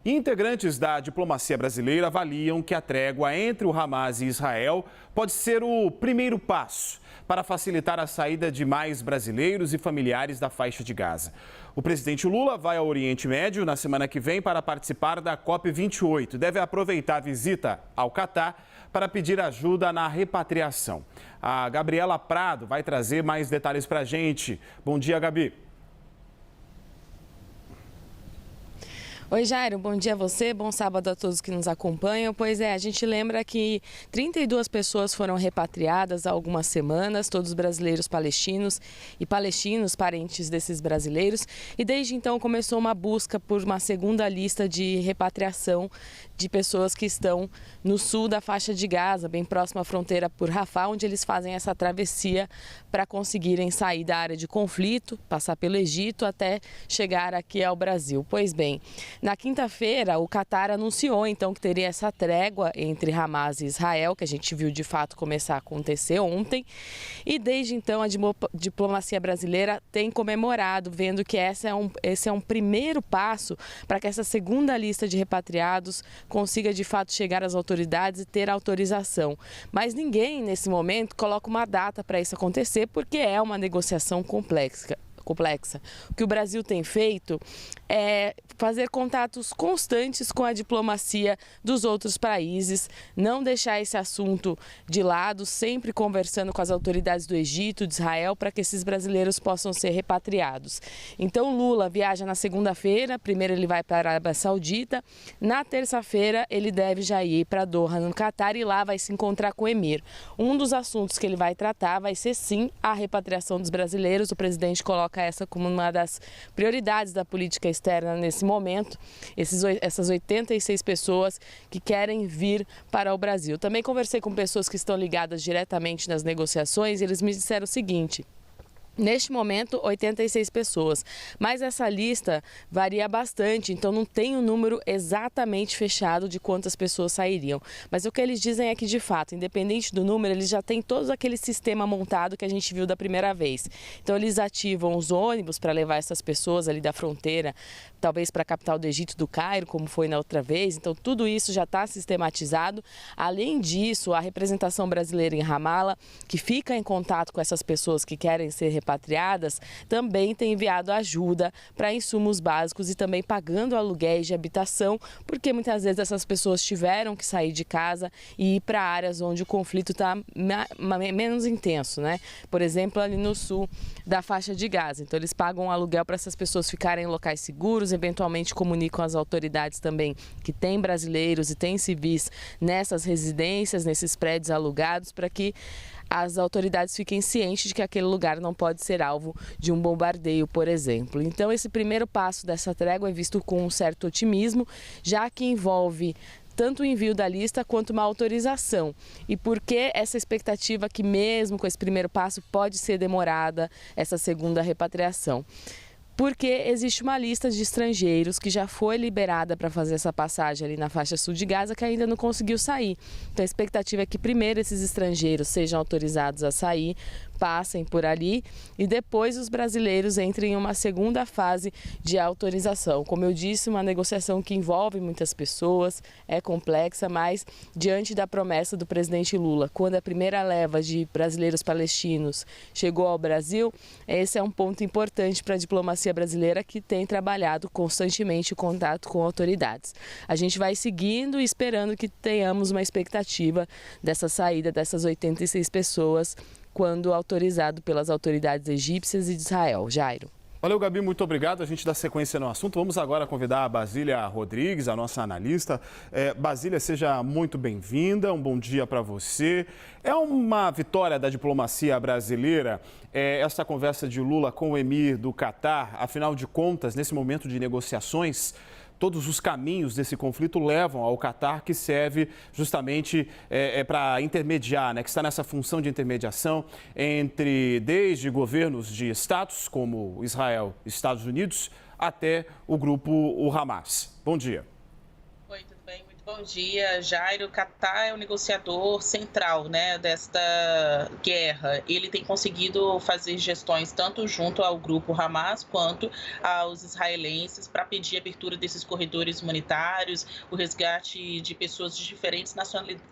Integrantes da diplomacia brasileira avaliam que a trégua entre o Hamas e Israel pode ser o primeiro passo para facilitar a saída de mais brasileiros e familiares da faixa de Gaza. O presidente Lula vai ao Oriente Médio na semana que vem para participar da COP28. Deve aproveitar a visita ao Catar para pedir ajuda na repatriação. A Gabriela Prado vai trazer mais detalhes para a gente. Bom dia, Gabi. Oi, Jairo, bom dia a você, bom sábado a todos que nos acompanham. Pois é, a gente lembra que 32 pessoas foram repatriadas há algumas semanas, todos brasileiros palestinos e palestinos, parentes desses brasileiros. E desde então começou uma busca por uma segunda lista de repatriação de pessoas que estão no sul da faixa de Gaza, bem próximo à fronteira por Rafah, onde eles fazem essa travessia para conseguirem sair da área de conflito, passar pelo Egito até chegar aqui ao Brasil. Pois bem, na quinta-feira, o Catar anunciou então que teria essa trégua entre Hamas e Israel, que a gente viu de fato começar a acontecer ontem. E desde então a diplomacia brasileira tem comemorado, vendo que esse é um primeiro passo para que essa segunda lista de repatriados consiga de fato chegar às autoridades e ter autorização. Mas ninguém nesse momento coloca uma data para isso acontecer, porque é uma negociação complexa. O que o Brasil tem feito é fazer contatos constantes com a diplomacia dos outros países, não deixar esse assunto de lado, sempre conversando com as autoridades do Egito, de Israel, para que esses brasileiros possam ser repatriados. Então Lula viaja na segunda-feira, primeiro ele vai para a Arábia Saudita, na terça-feira ele deve já ir para Doha, no Catar, e lá vai se encontrar com o Emir. Um dos assuntos que ele vai tratar vai ser sim a repatriação dos brasileiros. O presidente coloca essa como uma das prioridades da política externa nesse momento, essas 86 pessoas que querem vir para o Brasil. Também conversei com pessoas que estão ligadas diretamente nas negociações e eles me disseram o seguinte: neste momento, 86 pessoas, mas essa lista varia bastante, então não tem um número exatamente fechado de quantas pessoas sairiam. Mas o que eles dizem é que, de fato, independente do número, eles já têm todo aquele sistema montado que a gente viu da primeira vez. Então, eles ativam os ônibus para levar essas pessoas ali da fronteira, talvez para a capital do Egito, do Cairo, como foi na outra vez. Então, tudo isso já está sistematizado. Além disso, a representação brasileira em Ramala, que fica em contato com essas pessoas que querem ser repatriadas, também tem enviado ajuda para insumos básicos e também pagando aluguéis de habitação, porque muitas vezes essas pessoas tiveram que sair de casa e ir para áreas onde o conflito está menos intenso, né? Por exemplo, ali no sul da faixa de Gaza. Então, eles pagam um aluguel para essas pessoas ficarem em locais seguros, eventualmente comunicam às autoridades também que tem brasileiros e tem civis nessas residências, nesses prédios alugados, para que as autoridades fiquem cientes de que aquele lugar não pode ser alvo de um bombardeio, por exemplo. Então, esse primeiro passo dessa trégua é visto com um certo otimismo, já que envolve tanto o envio da lista quanto uma autorização. E por que essa expectativa que mesmo com esse primeiro passo pode ser demorada essa segunda repatriação? Porque existe uma lista de estrangeiros que já foi liberada para fazer essa passagem ali na faixa sul de Gaza, que ainda não conseguiu sair. Então a expectativa é que primeiro esses estrangeiros sejam autorizados a sair, passem por ali e depois os brasileiros entrem em uma segunda fase de autorização. Como eu disse, uma negociação que envolve muitas pessoas, é complexa, mas diante da promessa do presidente Lula, quando a primeira leva de brasileiros palestinos chegou ao Brasil, esse é um ponto importante para a diplomacia brasileira, que tem trabalhado constantemente em contato com autoridades. A gente vai seguindo e esperando que tenhamos uma expectativa dessa saída dessas 86 pessoas quando autorizado pelas autoridades egípcias e de Israel. Jairo. Valeu, Gabi, muito obrigado. A gente dá sequência no assunto. Vamos agora convidar a Basília Rodrigues, a nossa analista. Basília, seja muito bem-vinda, um bom dia para você. É uma vitória da diplomacia brasileira essa conversa de Lula com o Emir do Catar. Afinal de contas, nesse momento de negociações, todos os caminhos desse conflito levam ao Catar, que serve justamente para intermediar, né, que está nessa função de intermediação desde governos de estados como Israel e Estados Unidos até o grupo Hamas. Bom dia. Oi, tudo bem? Muito Bom dia, Jairo. O Catar é o negociador central, né, desta guerra. Ele tem conseguido fazer gestões tanto junto ao grupo Hamas quanto aos israelenses para pedir a abertura desses corredores humanitários, o resgate de pessoas de diferentes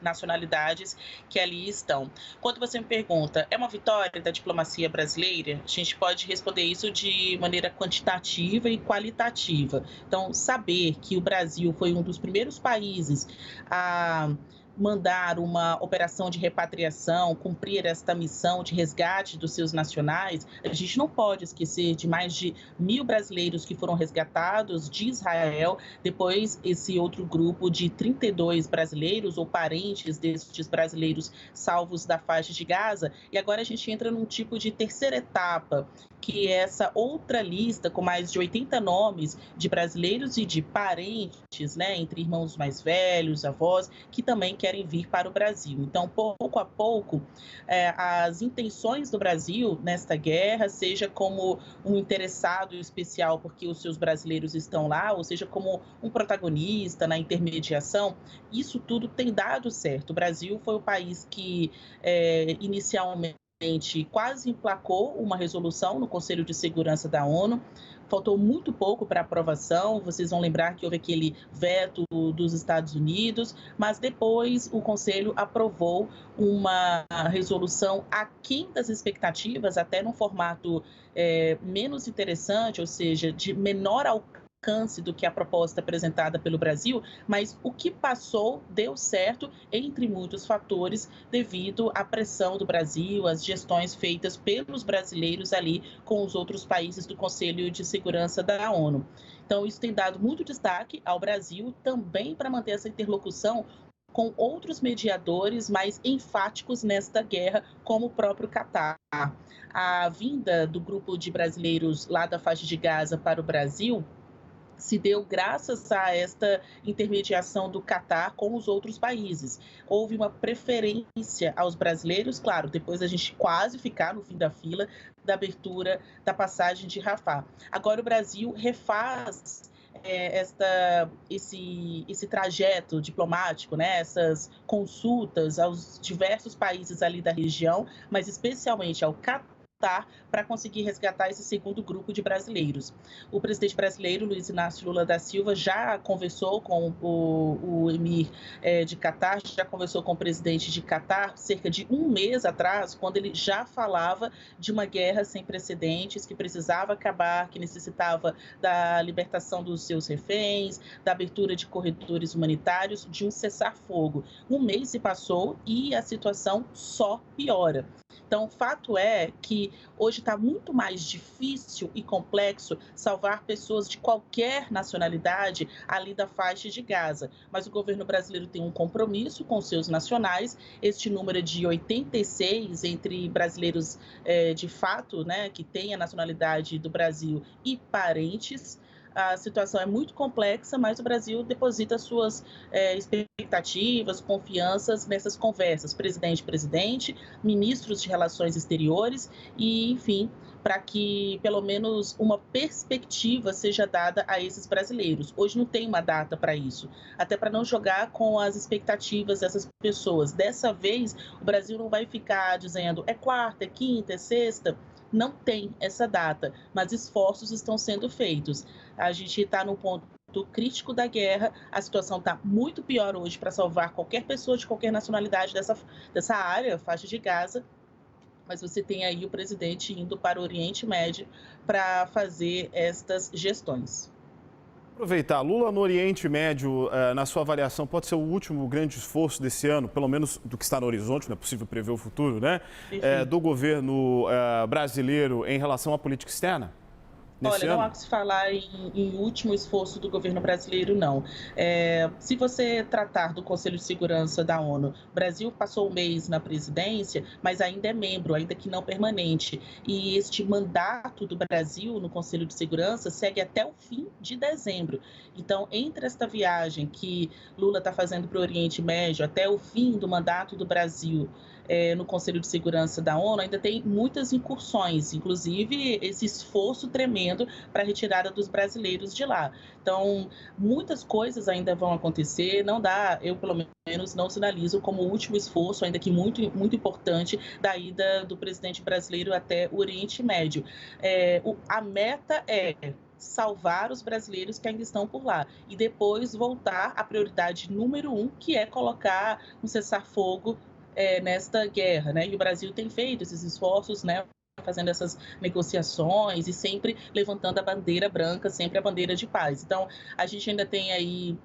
nacionalidades que ali estão. Quando você me pergunta, é uma vitória da diplomacia brasileira? A gente pode responder isso de maneira quantitativa e qualitativa. Então, saber que o Brasil foi um dos primeiros países a mandar uma operação de repatriação, cumprir esta missão de resgate dos seus nacionais, a gente não pode esquecer de mais de 1.000 brasileiros que foram resgatados de Israel, depois esse outro grupo de 32 brasileiros ou parentes destes brasileiros salvos da faixa de Gaza, e agora a gente entra num tipo de terceira etapa, que é essa outra lista com mais de 80 nomes de brasileiros e de parentes, né, entre irmãos mais velhos, avós, que também querem vir para o Brasil. Então, pouco a pouco, as intenções do Brasil nesta guerra, seja como um interessado especial porque os seus brasileiros estão lá, ou seja, como um protagonista na intermediação, isso tudo tem dado certo. O Brasil foi o país que inicialmente quase emplacou uma resolução no Conselho de Segurança da ONU. Faltou muito pouco para aprovação, vocês vão lembrar que houve aquele veto dos Estados Unidos, mas depois o Conselho aprovou uma resolução aquém das expectativas, até num formato menos interessante, ou seja, de menor alcance do que a proposta apresentada pelo Brasil, mas o que passou deu certo, entre muitos fatores, devido à pressão do Brasil, às gestões feitas pelos brasileiros ali com os outros países do Conselho de Segurança da ONU. Então, isso tem dado muito destaque ao Brasil também para manter essa interlocução com outros mediadores mais enfáticos nesta guerra, como o próprio Catar. A vinda do grupo de brasileiros lá da faixa de Gaza para o Brasil se deu graças a esta intermediação do Catar com os outros países. Houve uma preferência aos brasileiros, claro, depois a gente quase ficar no fim da fila da abertura da passagem de Rafah. Agora o Brasil refaz esse trajeto diplomático, né, essas consultas aos diversos países ali da região, mas especialmente ao Catar, para conseguir resgatar esse segundo grupo de brasileiros. O presidente brasileiro, Luiz Inácio Lula da Silva, já conversou com o emir de Catar, já conversou com o presidente de Catar cerca de um mês atrás, quando ele já falava de uma guerra sem precedentes, que precisava acabar, que necessitava da libertação dos seus reféns, da abertura de corredores humanitários, de um cessar-fogo. Um mês se passou e a situação só piora. Então, o fato é que hoje está muito mais difícil e complexo salvar pessoas de qualquer nacionalidade ali da faixa de Gaza. Mas o governo brasileiro tem um compromisso com seus nacionais. Este número de 86 entre brasileiros de fato, né, que têm a nacionalidade do Brasil e parentes. A situação é muito complexa, mas o Brasil deposita suas expectativas, confianças nessas conversas, presidente, ministros de Relações Exteriores e, enfim, para que pelo menos uma perspectiva seja dada a esses brasileiros. Hoje não tem uma data para isso, até para não jogar com as expectativas dessas pessoas. Dessa vez, o Brasil não vai ficar dizendo é quarta, é quinta, é sexta. Não tem essa data, mas esforços estão sendo feitos. A gente está num ponto crítico da guerra, a situação está muito pior hoje para salvar qualquer pessoa de qualquer nacionalidade dessa área, faixa de Gaza, mas você tem aí o presidente indo para o Oriente Médio para fazer estas gestões. Aproveitar, Lula no Oriente Médio, na sua avaliação, pode ser o último grande esforço desse ano, pelo menos do que está no horizonte, não é possível prever o futuro, né? Do governo brasileiro em relação à política externa? Olha, não há que se falar em último esforço do governo brasileiro, não. Se você tratar do Conselho de Segurança da ONU, o Brasil passou um mês na presidência, mas ainda é membro, ainda que não permanente. E este mandato do Brasil no Conselho de Segurança segue até o fim de dezembro. Então, entre esta viagem que Lula está fazendo para o Oriente Médio até o fim do mandato do Brasil, no Conselho de Segurança da ONU, ainda tem muitas incursões, inclusive esse esforço tremendo para a retirada dos brasileiros de lá. Então, muitas coisas ainda vão acontecer, não dá, eu pelo menos não sinalizo como o último esforço, ainda que muito, muito importante, da ida do presidente brasileiro até o Oriente Médio. A meta é salvar os brasileiros que ainda estão por lá e depois voltar à prioridade número 1, que é colocar um cessar-fogo nesta guerra, né? E o Brasil tem feito esses esforços, né? Fazendo essas negociações e sempre levantando a bandeira branca, sempre a bandeira de paz. Então, a gente ainda tem aí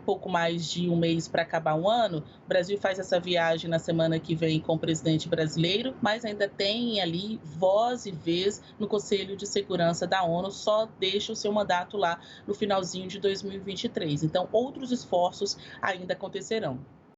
pouco mais de um mês para acabar o ano. O Brasil faz essa viagem na semana que vem com o presidente brasileiro, mas ainda tem ali voz e vez no Conselho de Segurança da ONU, só deixa o seu mandato lá no finalzinho de 2023. Então, outros esforços ainda acontecerão.